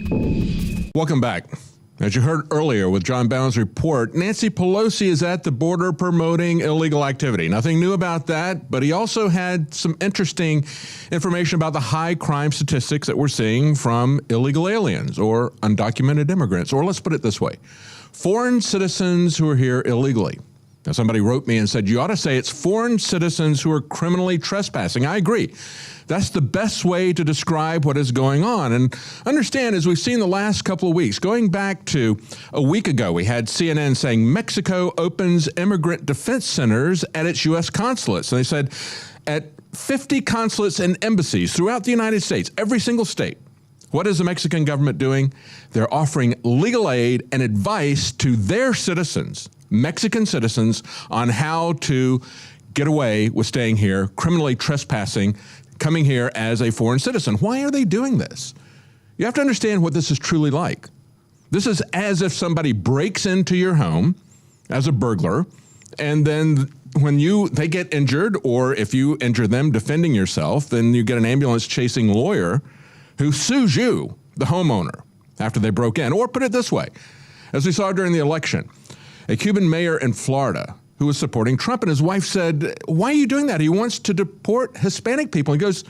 Welcome back. As you heard earlier with John Bound's report, Nancy Pelosi is at the border promoting illegal activity. Nothing new about that, but he also had some interesting information about the high crime statistics that we're seeing from illegal aliens or undocumented immigrants, or let's put it this way, foreign citizens who are here illegally. Now, somebody wrote me and said, you ought to say it's foreign citizens who are criminally trespassing. I agree. That's the best way to describe what is going on. And understand, as we've seen the last couple of weeks, going back to a week ago, we had CNN saying Mexico opens immigrant defense centers at its U.S. consulates. And they said at 50 consulates and embassies throughout the United States, every single state, what is the Mexican government doing? They're offering legal aid and advice to their citizens, Mexican citizens, on how to get away with staying here, criminally trespassing, coming here as a foreign citizen. Why are they doing this? You have to understand what this is truly like. This is as if somebody breaks into your home as a burglar, and then when they get injured, or if you injure them defending yourself, then you get an ambulance chasing lawyer who sues you, the homeowner, after they broke in. Or put it this way, as we saw during the election, a Cuban mayor in Florida who was supporting Trump, and his wife said, why are you doing that? He wants to deport Hispanic people. He goes,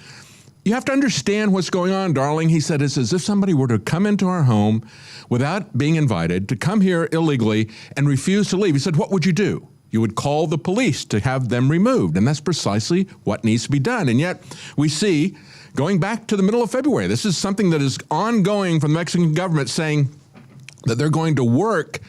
you have to understand what's going on, darling. He said, it's as if somebody were to come into our home without being invited, to come here illegally and refuse to leave. He said, what would you do? You would call the police to have them removed. And that's precisely what needs to be done. And yet we see, going back to the middle of February, this is something that is ongoing from the Mexican government, saying that they're going to work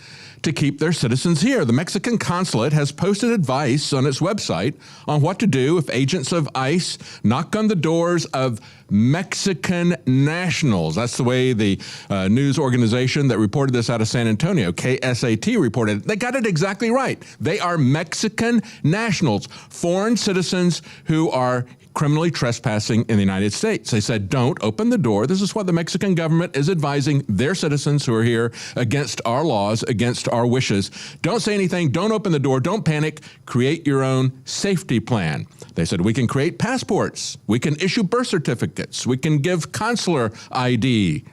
to keep their citizens here. The Mexican consulate has posted advice on its website on what to do if agents of ICE knock on the doors of Mexican nationals. That's the way the news organization that reported this out of San Antonio, KSAT, reported. They got it exactly right. They are Mexican nationals, foreign citizens who are criminally trespassing in the United States. They said, don't open the door. This is what the Mexican government is advising their citizens who are here against our laws, against our wishes. Don't say anything. Don't open the door. Don't panic. Create your own safety plan. They said, we can create passports. We can issue birth certificates. We can give consular ID.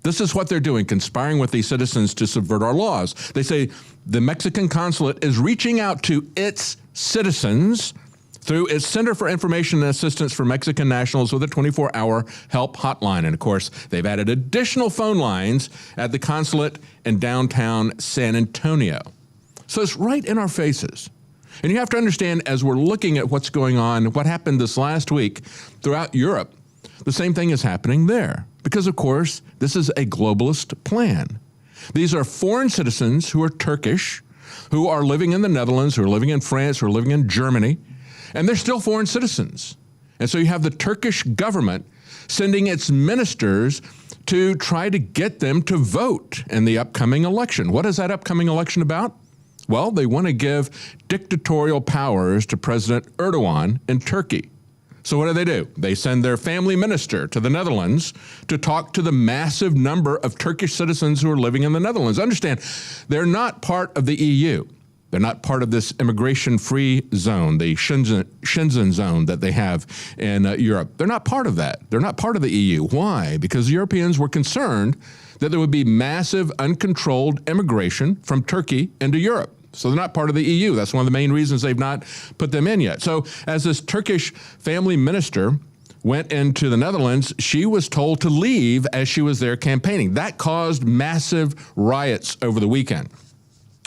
This is what they're doing, conspiring with these citizens to subvert our laws. They say the Mexican consulate is reaching out to its citizens through its Center for Information and Assistance for Mexican Nationals with a 24-hour help hotline. And of course, they've added additional phone lines at the consulate in downtown San Antonio. So it's right in our faces. And you have to understand, as we're looking at what's going on, what happened this last week throughout Europe, the same thing is happening there. Because, of course, this is a globalist plan. These are foreign citizens who are Turkish, who are living in the Netherlands, who are living in France, who are living in Germany, and they're still foreign citizens. And so you have the Turkish government sending its ministers to try to get them to vote in the upcoming election. What is that upcoming election about? Well, they want to give dictatorial powers to President Erdogan in Turkey. So what do? They send their family minister to the Netherlands to talk to the massive number of Turkish citizens who are living in the Netherlands. Understand, they're not part of the EU. They're not part of this immigration-free zone, the Schengen zone that they have in Europe. They're not part of that. They're not part of the EU. Why? Because Europeans were concerned that there would be massive, uncontrolled immigration from Turkey into Europe. So they're not part of the EU. That's one of the main reasons they've not put them in yet. So as this Turkish family minister went into the Netherlands, she was told to leave as she was there campaigning. That caused massive riots over the weekend.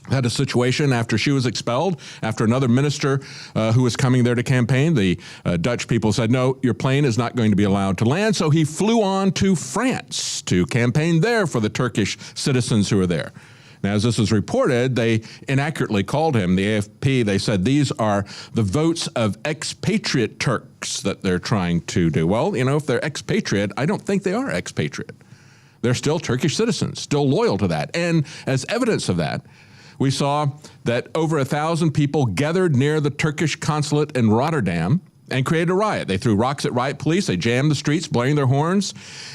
Had a situation after she was expelled, after another minister who was coming there to campaign. The Dutch people said, no, your plane is not going to be allowed to land. So he flew on to France to campaign there for the Turkish citizens who were there. Now, as this was reported, they inaccurately called him, the AFP, they said these are the votes of expatriate Turks that they're trying to do. Well, you know, if they're expatriate, I don't think they are expatriate. They're still Turkish citizens, still loyal to that. And as evidence of that, we saw that over 1,000 people gathered near the Turkish consulate in Rotterdam and created a riot. They threw rocks at riot police. They jammed the streets, blaring their horns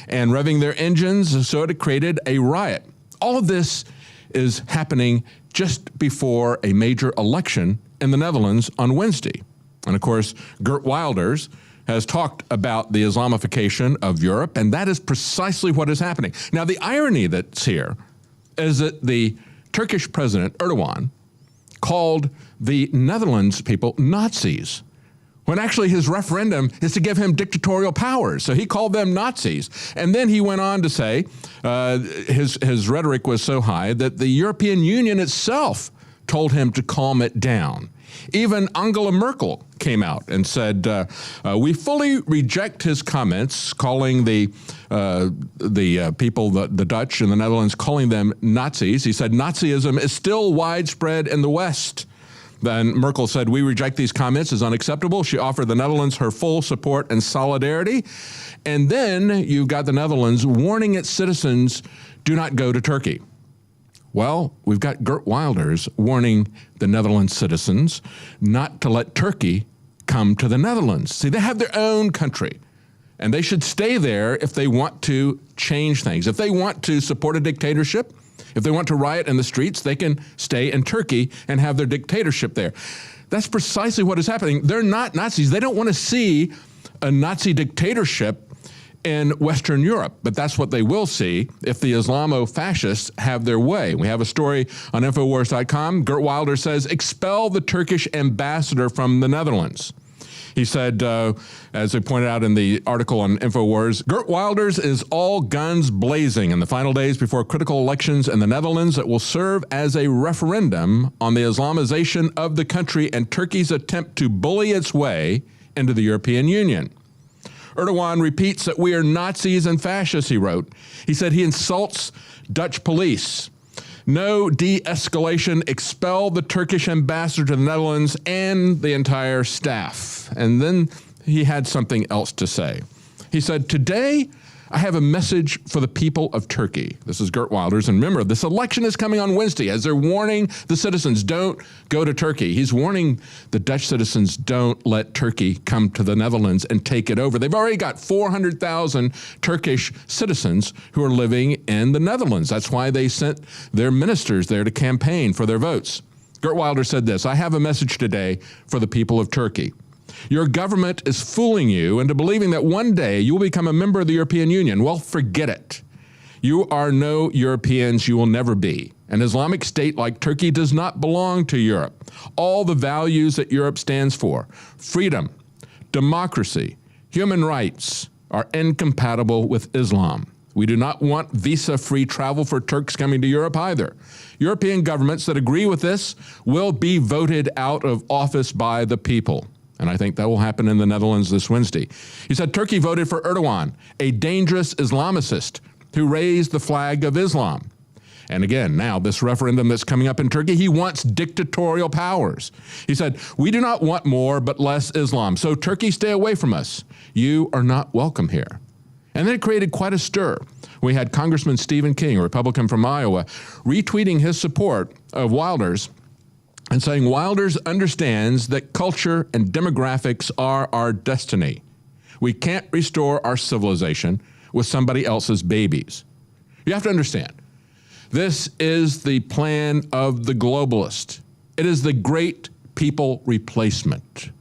and revving their engines. So it created a riot. All of this is happening just before a major election in the Netherlands on Wednesday. And of course, Geert Wilders has talked about the Islamification of Europe, and that is precisely what is happening. Now, the irony that's here is that the Turkish president, Erdogan, called the Netherlands people Nazis, when actually his referendum is to give him dictatorial powers. So he called them Nazis. And then he went on to say, his rhetoric was so high that the European Union itself told him to calm it down. Even Angela Merkel came out and said, we fully reject his comments, calling the people, the Dutch and the Netherlands, calling them Nazis. He said, Nazism is still widespread in the West. Then Merkel said, we reject these comments as unacceptable. She offered the Netherlands her full support and solidarity. And then you got the Netherlands warning its citizens, do not go to Turkey. Well, we've got Geert Wilders warning the Netherlands citizens not to let Turkey come to the Netherlands. See, they have their own country, and they should stay there if they want to change things. If they want to support a dictatorship, if they want to riot in the streets, they can stay in Turkey and have their dictatorship there. That's precisely what is happening. They're not Nazis. They don't want to see a Nazi dictatorship in Western Europe, but that's what they will see if the Islamo-fascists have their way. We have a story on Infowars.com. Geert Wilders says, expel the Turkish ambassador from the Netherlands. He said, as they pointed out in the article on Infowars, Geert Wilders is all guns blazing in the final days before critical elections in the Netherlands that will serve as a referendum on the Islamization of the country and Turkey's attempt to bully its way into the European Union. Erdogan repeats that we are Nazis and fascists, he wrote. He said he insults Dutch police. No de-escalation, expel the Turkish ambassador to the Netherlands and the entire staff. And then he had something else to say. He said, today I have a message for the people of Turkey. This is Geert Wilders. And remember, this election is coming on Wednesday as they're warning the citizens, don't go to Turkey. He's warning the Dutch citizens, don't let Turkey come to the Netherlands and take it over. They've already got 400,000 Turkish citizens who are living in the Netherlands. That's why they sent their ministers there to campaign for their votes. Geert Wilders said this, I have a message today for the people of Turkey. Your government is fooling you into believing that one day you will become a member of the European Union. Well, forget it. You are no Europeans. You will never be. An Islamic state like Turkey does not belong to Europe. All the values that Europe stands for, freedom, democracy, human rights, are incompatible with Islam. We do not want visa-free travel for Turks coming to Europe either. European governments that agree with this will be voted out of office by the people. And I think that will happen in the Netherlands this Wednesday. He said Turkey voted for Erdogan, a dangerous Islamicist who raised the flag of Islam. And again, now this referendum that's coming up in Turkey, he wants dictatorial powers. He said, we do not want more but less Islam. So Turkey, stay away from us. You are not welcome here. And then it created quite a stir. We had Congressman Stephen King, a Republican from Iowa, retweeting his support of Wilders and saying Wilders understands that culture and demographics are our destiny. We can't restore our civilization with somebody else's babies. You have to understand, this is the plan of the globalist. It is the great people replacement.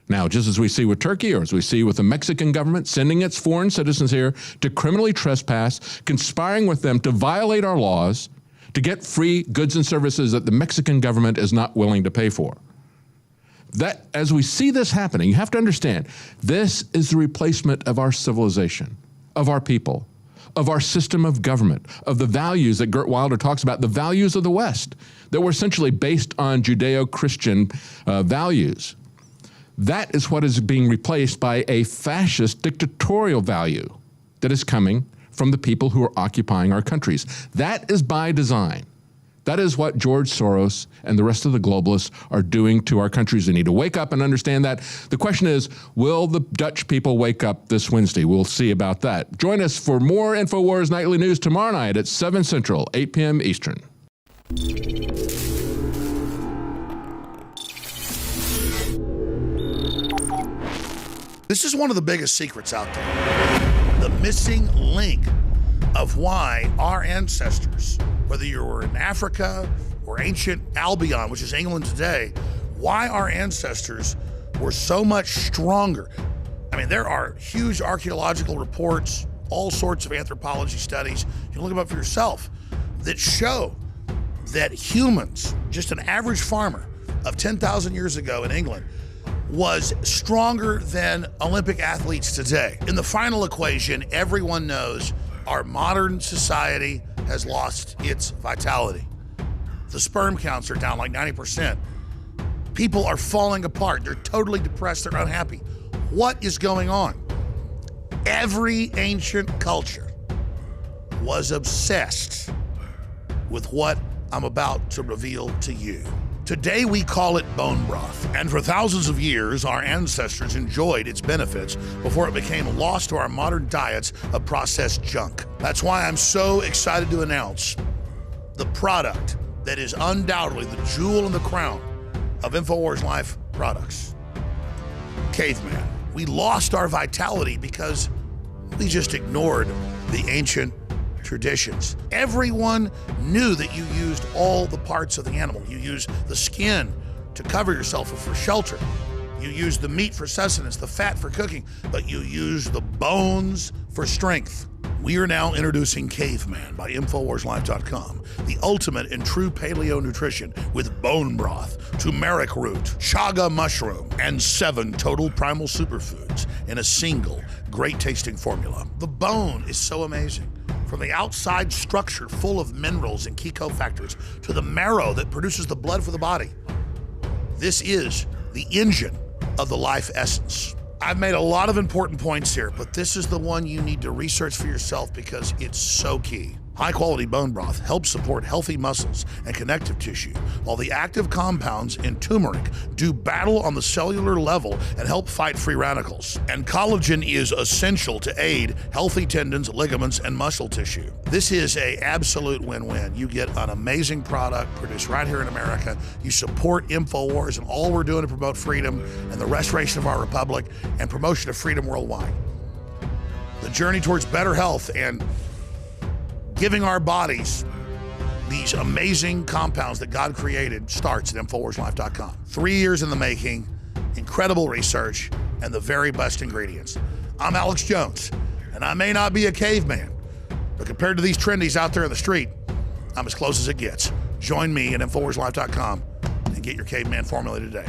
Now, just as we see with Turkey, or as we see with the Mexican government sending its foreign citizens here to criminally trespass, conspiring with them to violate our laws, to get free goods and services that the Mexican government is not willing to pay for. That, as we see this happening, you have to understand, this is the replacement of our civilization, of our people, of our system of government, of the values that Geert Wilders talks about, the values of the West, that were essentially based on Judeo-Christian values. That is what is being replaced by a fascist dictatorial value that is coming from the people who are occupying our countries. That is by design. That is what George Soros and the rest of the globalists are doing to our countries. They need to wake up and understand that. The question is, will the Dutch people wake up this Wednesday? We'll see about that. Join us for more InfoWars Nightly News tomorrow night at 7 Central, 8 p.m. Eastern. This is one of the biggest secrets out there. The missing link of why our ancestors, whether you were in Africa or ancient Albion, which is England today, why our ancestors were so much stronger. I mean, there are huge archaeological reports, all sorts of anthropology studies, you can look them up for yourself, that show that humans, just an average farmer of 10,000 years ago in England, was stronger than Olympic athletes today. In the final equation, everyone knows our modern society has lost its vitality. The sperm counts are down like 90%. People are falling apart. They're totally depressed. They're unhappy. What is going on? Every ancient culture was obsessed with what I'm about to reveal to you. Today we call it bone broth, and for thousands of years our ancestors enjoyed its benefits before it became lost to our modern diets of processed junk. That's why I'm so excited to announce the product that is undoubtedly the jewel in the crown of InfoWars Life products. Caveman. We lost our vitality because we just ignored the ancient traditions. Everyone knew that you used all the parts of the animal. You used the skin to cover yourself or for shelter. You used the meat for sustenance, the fat for cooking, but you used the bones for strength. We are now introducing Caveman by InfoWarsLife.com, the ultimate in true paleo nutrition with bone broth, turmeric root, chaga mushroom, and 7 total primal superfoods in a single great tasting formula. The bone is so amazing. From the outside structure full of minerals and key cofactors to the marrow that produces the blood for the body. This is the engine of the life essence. I've made a lot of important points here, but this is the one you need to research for yourself because it's so key. High-quality bone broth helps support healthy muscles and connective tissue, while the active compounds in turmeric do battle on the cellular level and help fight free radicals. And collagen is essential to aid healthy tendons, ligaments, and muscle tissue. This is an absolute win-win. You get an amazing product produced right here in America. You support InfoWars and all we're doing to promote freedom and the restoration of our republic and promotion of freedom worldwide. The journey towards better health and giving our bodies these amazing compounds that God created starts at InfoWarsLife.com. 3 years in the making, incredible research, and the very best ingredients. I'm Alex Jones, and I may not be a caveman, but compared to these trendies out there in the street, I'm as close as it gets. Join me at InfoWarsLife.com and get your caveman formula today.